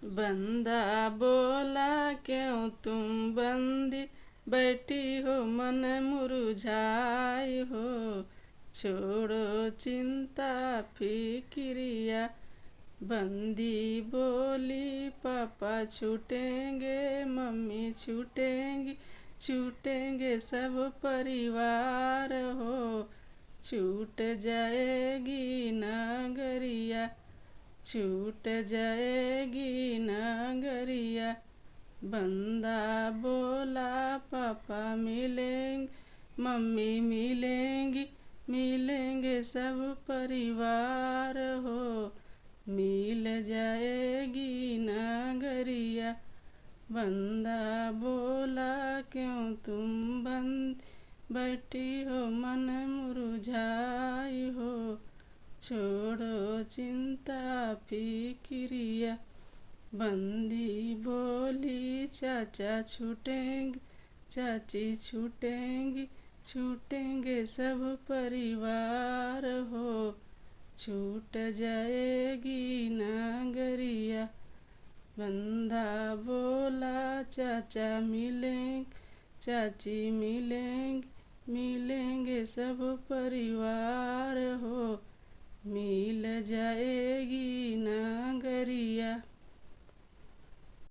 बंदा बोला क्यों तुम बंदी बैठी हो मन मुरझाई हो। छोड़ो चिंता फिक्रिया। बंदी बोली पापा छूटेंगे मम्मी छूटेंगी छूटेंगे सब परिवार हो। छूट जाएगी नगरिया छूट जाएगी नगरिया। बंदा बोला पापा मिलेंगे मम्मी मिलेंगी मिलेंगे सब परिवार हो। मिल जाएगी नगरिया। बंदा बोला क्यों तुम बंदी बैठी हो मन मुरझाई हो। छोड़ो चिंता फिक्रिया। बंदी बोली चाचा छूटेंगे चाची छूटेंगी छूटेंगे सब परिवार हो। छूट जाएगी नगरिया। बंदा बोला चाचा मिलेंगे चाची मिलेंगे मिलेंगे सब परिवार हो। मिल जाएगी नगरिया।